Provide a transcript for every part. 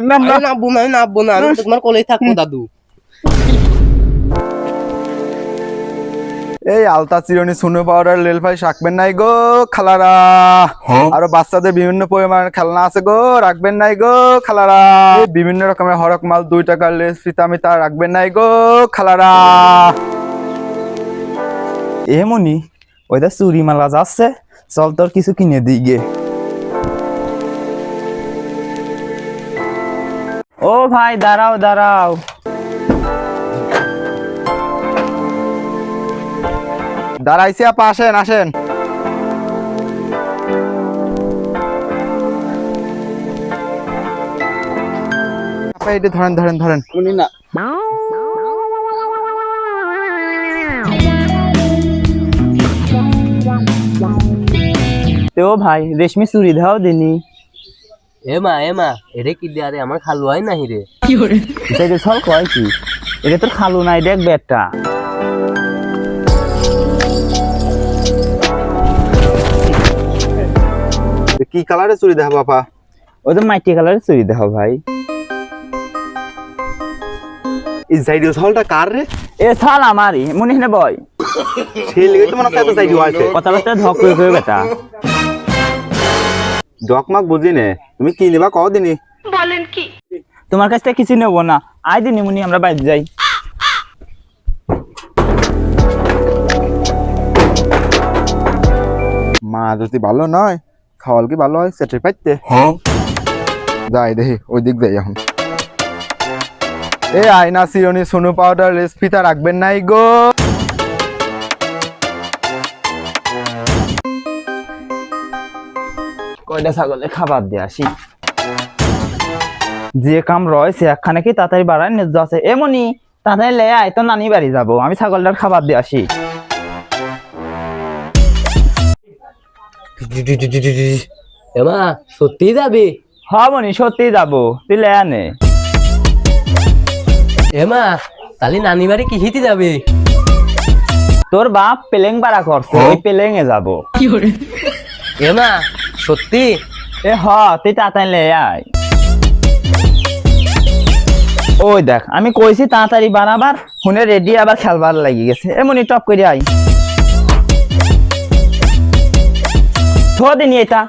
নামবো না, আমি নামবো না, আমি তোমার কোলেই থাকবো দাদু। এই আলতা চিরুনি সুনু পাউডার লেল ভাই রাখবেন নাই গো খালারা। আরো বাচ্চাদের বিভিন্ন পরিমাণের খেলনা আছে গো, রাখবেন নাই গো খালারা। বিভিন্ন রকমের হরক মাল 2 টাকার লেস ফিতা মিতা রাখবেন নাই গো খালারা। এমনি ওইটা চুরি মালা যাচ্ছে, চল তোর কিছু কিনে দিই গে। ও ভাই দাঁড়াও দাঁড়াও, দাঁড়াইছি আপা, আসেন আসেন। আপা এটা ধরেন ধরেন ধরেন। উনি না তো ভাই রেশমি চুরি দাও দিনি। এমা এটা কি দিয়ে? আরে আমার খালু হয় নাহি রে। এটা সব কয় কি, এটা তোর খালু নাই, দেখ ব্যাগটা। কি কালারে চুরি দেখাবো আপা? ওই তো মাটি কালারের চুরি দাও ভাই। এই জাইডিও ছলটা কার রে? এ ছাল আমারই, মনে হয় না বয়। সেই লেগে তো মনে হয় জাইডিও আছে। কথাবার্তা ধক করে করে বেটা। ডকমাক বুঝি নে, তুমি কি নিবা কও দিনি। বলেন কি? তোমার কাছ থেকে কিছু নেবো না, আই দিনি মুনি আমরা বাইরে যাই। মা যদি ভালো নয়, খাওয়াল কি ভালো হয় সেটাই পাইতে। যাই দেখি ওই দিক যাই এখন। এ আয়না চিরুনি সুনু পাউডার লেস ফিতা রাখবেন নাই গো। কয়টা ছাগলে খাবার দিয়ে আসি। যে কাম রয়েছে একখানে কি তাড়াতাড়ি বাড়ায় নিজ আছে। এমনি তাড়াতাড়ি লে আয়, তো নানি বাড়ি যাবো, আমি ছাগলটার খাবার দিয়ে আসি। এমা সত্যি যাবি? হবনি সত্যি যাবো, তুই লে আনে। এমা তাহলে নানি বাড়ি কি হিতে যাবে? তোর বাপ পেলেং বাড়া করছে, ওই পেলেং এ যাবো। এমা সত্যি? এ হ, তুই তাড়াতাড়ি লে আয়। ওই দেখ আমি কইছি তাড়াতাড়ি বানাবার, হুনে রেডি আবার খেলবার লাগি গেছে। এমনি টপ করে আই। থো দিনি এটা।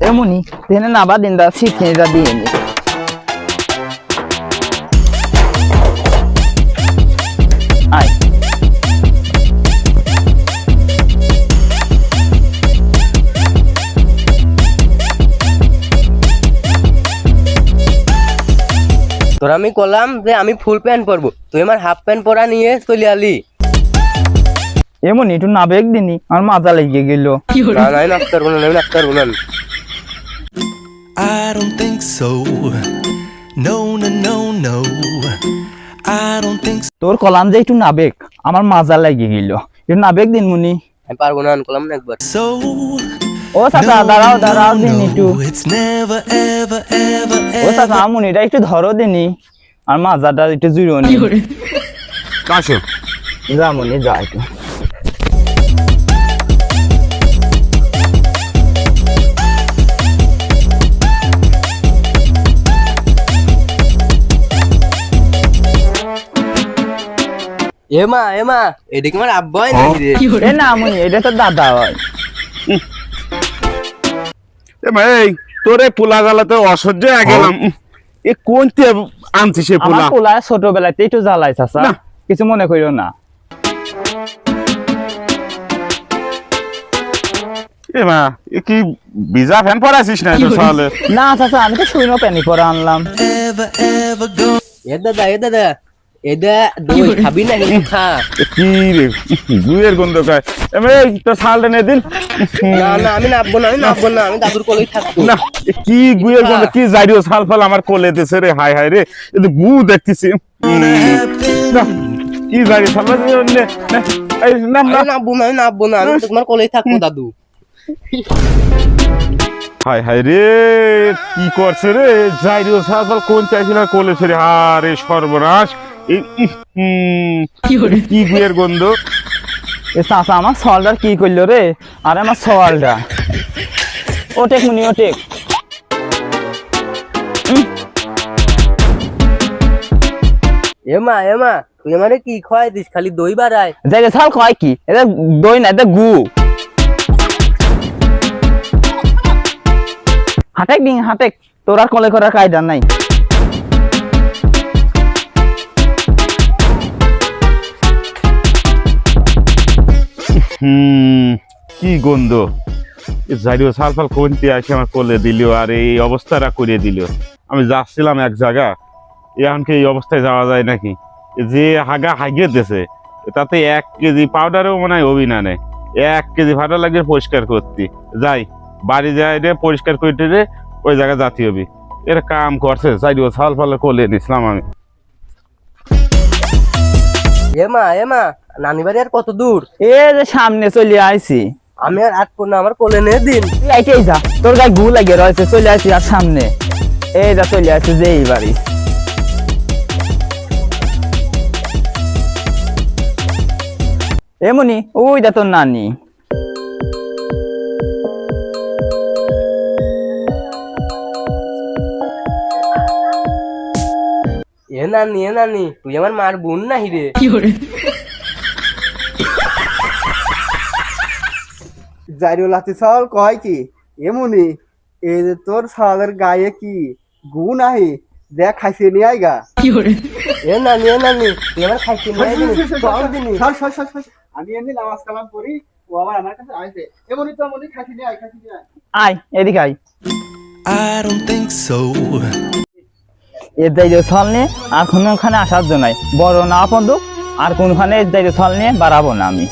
এমনি তেনে নাবা দিন দা শিখিয়ে দিয়ে নি। আয় তোর আমি কলাম যে আমি ফুল প্যান্ট পরবো, তুই আমার হাফ প্যান্ট পরা নিয়ে চলে আলি। এমনি একটু নাবেক দিনি, আমার মাজা লেগে গেল। না না নাচতে পারবো না, আমি নাচতে পারবো না। I don't think so. No, no, no, no. I don't think so. তোর কলাম যে একটু নাবেক, আমার মাজা লেগে গেল, একটু নাবেক দিন মুনি। আমি পারবো না, আমি কলাম না একবার। So ও চাচা দাঁড়াও দাঁড়াও দিন no, একটু। it's never, ever, ever, O ever. চাচা মুনিটা একটু ধরো দিনি, আর মাজাটা একটু জুড়ো নি। আসো যা মুনি যা একটু। এমা এদিকে আমার আব্বা হয় নাকি রে? এ না মুনি, এটা তো দাদা হয়। এই তোরে পোলা জ্বালাতে অসহ্য হয়ে গেলাম। এ কোনতে আনছিস সে আমার পোলা? পোলা ছোটবেলাতে একটু জ্বালাই চাচা, না। কিছু মনে করিও না। এ মা, এ কি ভিজা ফ্যান পরাছিস না তো সালে? না চাচা, আমি তো শুইনো প্যানি পরে আনলাম। Ever, ever go. এ দাদা এটা দই খাবি না? কিন্তু খা। এ কি রে, গুয়ের গন্ধ খায়। এই তোর শালটা নে দিন। না না আমি নামবো না, আমি দাদুর কোলেই থাকবো। না, এ কি গুয়ের গন্ধ, কি জারিও শাল ফাল আমার কোলে দিছে রে। হায় হায় রে, এ তো গু দেখতেছি। না, কি জারি শাল, নে, নে, এই নাম না। আমি নামবো না, আমি তোমার কোলেই থাকবো দাদু। হায় হায় রে, কি করছে রে জারিও শাল ফাল, কোন চাইছিল কোলে ছেড়ে। আরে সর্বনাশ, কি গুয়ের গন্ধ। এ চাচা আমার সওয়ালটার কি করলো রে? আরে আমার সওয়ালটা ওটেক মুনি ওটেক। এমা তুই আমারে কি খাওয়াই দিস, খালি দই বাড়ায়। যাই ছাল কয় কি, এটা দই না, এটা গু। হাটেক দিন হাটেক, তোর আর কলে করার কায়দা নাই। কি গন্ধ। যাইও সালফাল কোনটি আসে আমার কোলে দিল আর এই অবস্থাটা করে দিল। আমি যাচ্ছিলাম এক জায়গা, এখনকে এই অবস্থায় যাওয়া যায় নাকি? যে হাগা হাগিয়ে দিয়েছে তাতে 1 কেজি পাউডারও মনে হয় অভিনা নেই। 1 কেজি ভাড়া লাগবে পরিষ্কার করতে। যাই বাড়ি যাই রে, পরিষ্কার করতে রে, ওই জায়গায় যাতে হবে। এর কাম করছে যাইও সালফাল কোলে নিছিলাম আমি। এমা নানি বাড়ি আর কত দূর? এ যে সামনে চলে আইছি। আমি আর আটকো না, আমার কোলে নিয়ে দিন। তুই আইতেই যা, তোর গায়ে গু লাগে রয়েছে। চলে আসি আর সামনে, এই যা চলে আসি যে এই বাড়ি। এমনি ওই দা তোর নানি। এ নানি তুই আমার মার বোন নাহি রে? জাইরুল লাতি সাল কয় কি এমনি এই যে তোর সালের গায়ে কি গুণ আহি দেখ খাইছে নি আইগা। এ নানি তুই আমার খাইছি দিনি। আমি এমনি নামাজ কালাম করি, ও আবার আমার কাছে আইছে। এমনি তো এমনি খাইছি নি আই। আয় এদিকে আয়। I don't think so. এর যাই ছল নিয়ে আর কোনোখানে আসার জন্য নাই, বড় না পর্যন্ত আর কোনখানে যাই ছল নিয়ে বাড়াবো না আমি।